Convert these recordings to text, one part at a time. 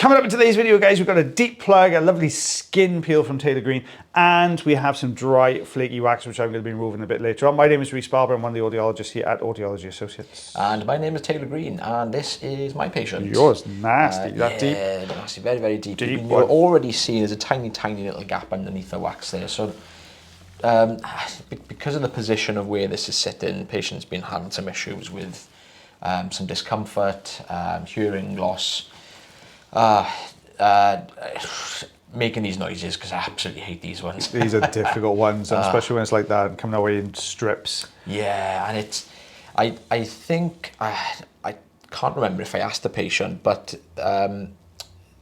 Coming up in today's video, guys, we've got a deep plug, a lovely skin peel from Taylor Green, and we have some dry, flaky wax, which I'm going to be removing a bit later on. My name is Rhys Barber. I'm one of the audiologists here at Audiology Associates. And my name is Taylor Green, and this is my patient. Yours, nasty, that deep? Yeah, nasty, very, very deep. Deep You'll already see there's a tiny, tiny little gap underneath the wax there. So because of the position of where this is sitting, the patient's been having some issues with some discomfort, hearing loss, making these noises, because I absolutely hate these ones. These are difficult ones, and especially when it's like that and coming away in strips. Yeah, and it's, I think, I can't remember if I asked the patient, but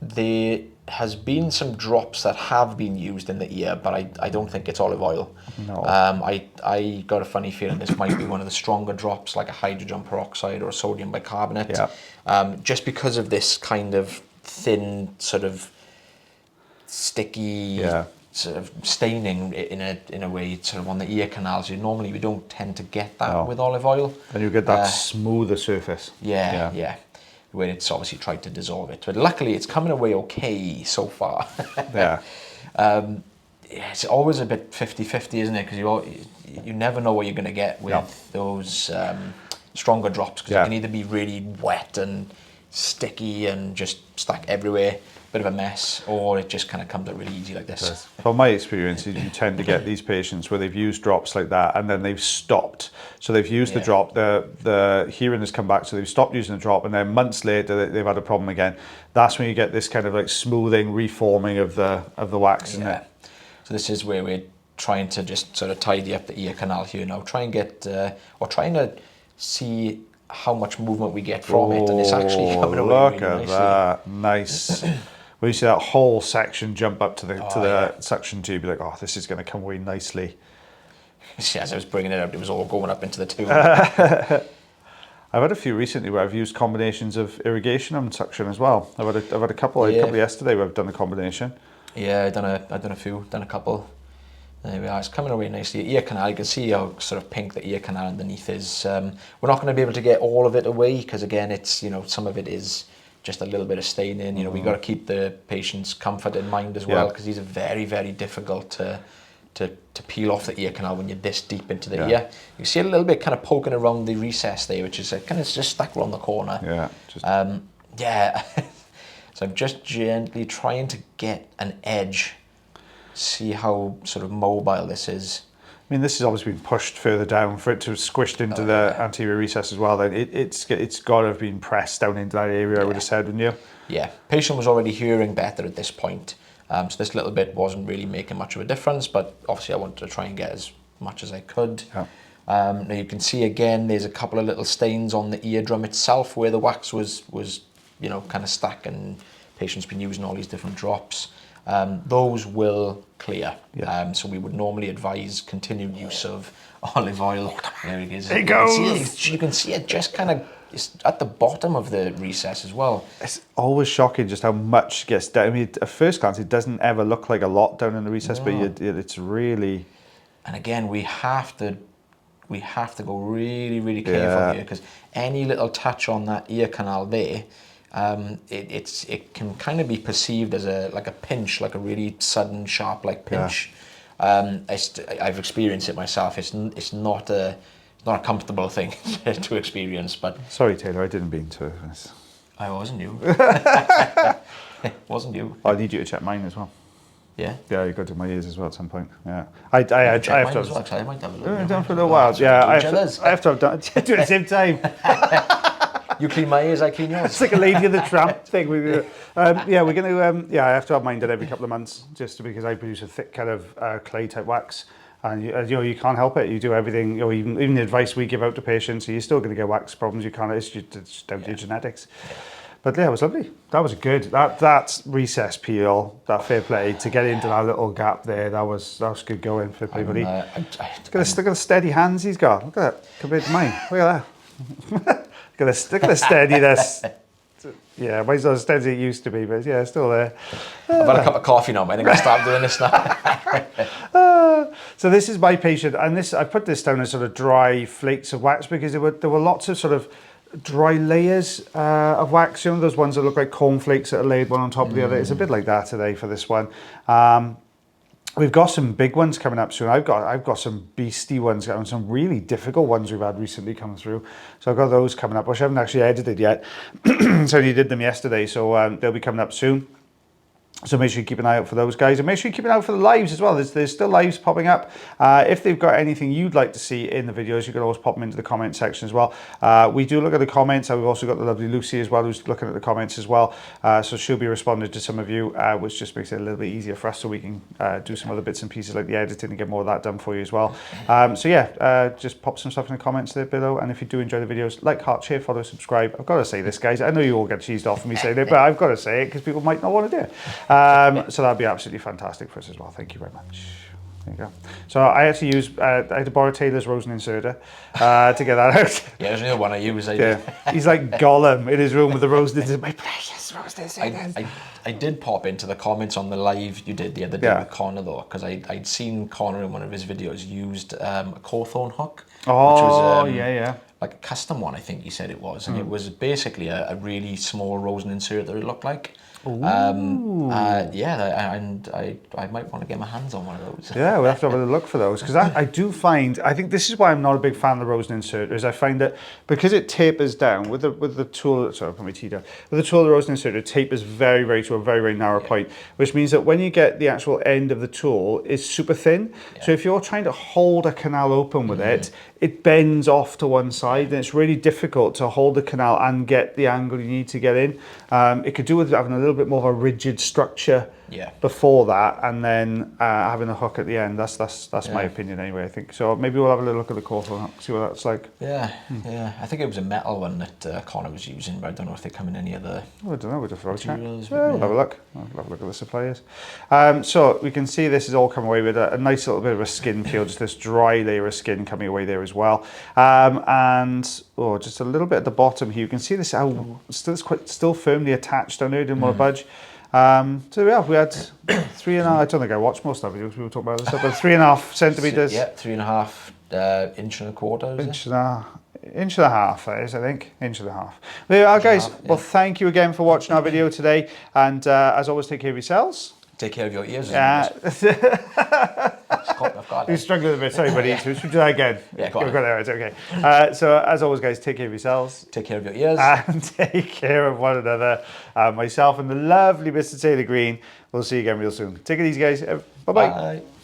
there has been some drops that have been used in the ear, but I don't think it's olive oil. No. I got a funny feeling this might be one of the stronger drops, like a hydrogen peroxide or a sodium bicarbonate. Yeah. Just because of this kind of thin, sort of sticky, sort of staining in a way, sort of on the ear canals. Normally we don't tend to get that with olive oil. And you get that smoother surface. Yeah. Where it's obviously tried to dissolve it, but luckily it's coming away okay so far. Yeah. It's always a bit 50-50, isn't it? Because you never know what you're going to get with those stronger drops, because it can either be really wet and sticky and just stuck everywhere, bit of a mess, or it just kind of comes out really easy like this. From my experience, you tend to get these patients where they've used drops like that and then they've stopped. So they've used the drop, the hearing has come back, so they've stopped using the drop, and then months later they've had a problem again. That's when you get this kind of like smoothing, reforming of the wax, isn't it? So this is where we're trying to just sort of tidy up the ear canal here now, trying to see how much movement we get from it, and it's actually coming away really nicely. Look at that, nice. When you see that whole section jump up to the suction tube, you're like, oh, this is going to come away nicely. See, as I was bringing it up, it was all going up into the tube. I've had a few recently where I've used combinations of irrigation and suction as well. I've had a couple yesterday where I've done a combination. Yeah, I've done a couple. There we are, it's coming away nicely. Ear canal, you can see how sort of pink the ear canal underneath is. We're not going to be able to get all of it away, because again, it's, some of it is just a little bit of staining. We've got to keep the patient's comfort in mind as well, because these are very, very difficult to peel off the ear canal when you're this deep into the ear. You see a little bit kind of poking around the recess there, which is kind of just stuck around the corner. Yeah. So I'm just gently trying to get an edge, see how sort of mobile this is. I mean, this has obviously been pushed further down for it to have squished into the anterior recess as well. Then it's got to have been pressed down into that area, I would have said, wouldn't you? Yeah, patient was already hearing better at this point. So this little bit wasn't really making much of a difference, but obviously I wanted to try and get as much as I could. Yeah. Now you can see again, there's a couple of little stains on the eardrum itself where the wax was kind of stuck, and patient's been using all these different drops. Those will clear. So we would normally advise continued use of olive oil. There it is. There it goes. You can see it just kind of at the bottom of the recess as well. It's always shocking just how much gets down. I mean, at first glance, it doesn't ever look like a lot down in the recess, but it's really. And again, we have to go really, really careful here, because any little touch on that ear canal there, it can kind of be perceived as like a pinch, like a really sudden, sharp, like pinch. I've experienced it myself. It's not a comfortable thing to experience. But sorry, Taylor, I didn't mean to. I wasn't you. Wasn't you. I need you to check mine as well. Yeah. Yeah, you got to do my ears as well at some point. Yeah. I have to. I might have a little. Done for a little while. Yeah, I have to have done. Do it at the same time. You clean my ears, I clean yours. It's like a Lady of the Tramp thing. We're going to. I have to have mine done every couple of months, just because I produce a thick kind of clay type wax, and you can't help it. You do everything. Even the advice we give out to patients, you're still going to get wax problems. You can't. It's down to your genetics. Yeah. But yeah, it was lovely. That was good. That recess peel, that fair play to get into that little gap there. That was good going for everybody. Look at the steady hands he's got. Look at that compared to mine. Look at that. Look at the steadiness. Yeah, mine's not as steady as it used to be, but yeah, it's still there. I've had a cup of coffee now, I think I'll start doing this now. So this is my patient, and I put this down as sort of dry flakes of wax, because there were lots of sort of dry layers of wax, you know, those ones that look like cornflakes that are laid one on top of the other. It's a bit like that today for this one. We've got some big ones coming up soon. I've got some beastie ones, and some really difficult ones we've had recently come through. So I've got those coming up, which I haven't actually edited yet. So you did them yesterday, so they'll be coming up soon. So make sure you keep an eye out for those guys, and make sure you keep an eye out for the lives as well. There's still lives popping up. If they've got anything you'd like to see in the videos, you can always pop them into the comment section as well. We do look at the comments, and we've also got the lovely Lucy as well, who's looking at the comments as well. So she'll be responding to some of you, which just makes it a little bit easier for us, so we can do some other bits and pieces like the editing and get more of that done for you as well. So yeah, just pop some stuff in the comments there below, and if you do enjoy the videos, like, heart, share, follow, subscribe. I've got to say this, guys. I know you all get cheesed off of me saying it, but I've got to say it because people might not want to do it. So that'd be absolutely fantastic for us as well. Thank you very much. There you go. So I had to use, I had to borrow Taylor's rosin inserter to get that out. Yeah, there's another one I use. He's like Gollum in his room with the rosin inserter. My precious rosin inserter. I did pop into the comments on the live you did the other day with Connor though, because I'd seen Connor in one of his videos used a Cawthorn hook. Oh, which was, yeah. Like a custom one, I think you said it was, and it was basically a really small rosin inserter. It looked like. Yeah, and I might want to get my hands on one of those. Yeah, we'll have to have a look for those, because I do find, I think this is why I'm not a big fan of the rosin inserter, is I find that because it tapers down with the tool, sorry, I'll put my tea down, with the tool of the rosin inserter, it tapers very, very to a very, very narrow point, which means that when you get the actual end of the tool, it's super thin. So if you're trying to hold a canal open with it, it bends off to one side, and it's really difficult to hold the canal and get the angle you need to get in. It could do with having a little bit more of a rigid structure before that, and then having a hook at the end. That's my opinion anyway, I think. So maybe we'll have a little look at the Cawthorn hook, see what that's like. Yeah. I think it was a metal one that Connor was using, but I don't know if they come in any other. Oh, I don't know. We'll have a check. Materials, We'll have a look. I'll have a look at the suppliers. So we can see this has all come away with a nice little bit of a skin feel, just this dry layer of skin coming away there as well. And just a little bit at the bottom here, you can see this how still firmly attached down there, didn't want to budge. So yeah, we had 3.5. I don't think I watched most of the videos we were talking about this stuff, but 3.5 centimeters. Yeah, 3.5 inch and a quarter. Inch and a half, that is, I think. Inch and a half. There you are, guys. Well, thank you again for watching our video today, and as always, take care of yourselves. Take care of your ears. You're struggling a bit. Sorry, buddy. Should we do that again? Yeah, go on. It's okay. So, as always, guys, take care of yourselves. Take care of your ears. And take care of one another. Myself and the lovely Mr. Taylor Green. We'll see you again real soon. Take it easy, guys. Bye-bye. Bye.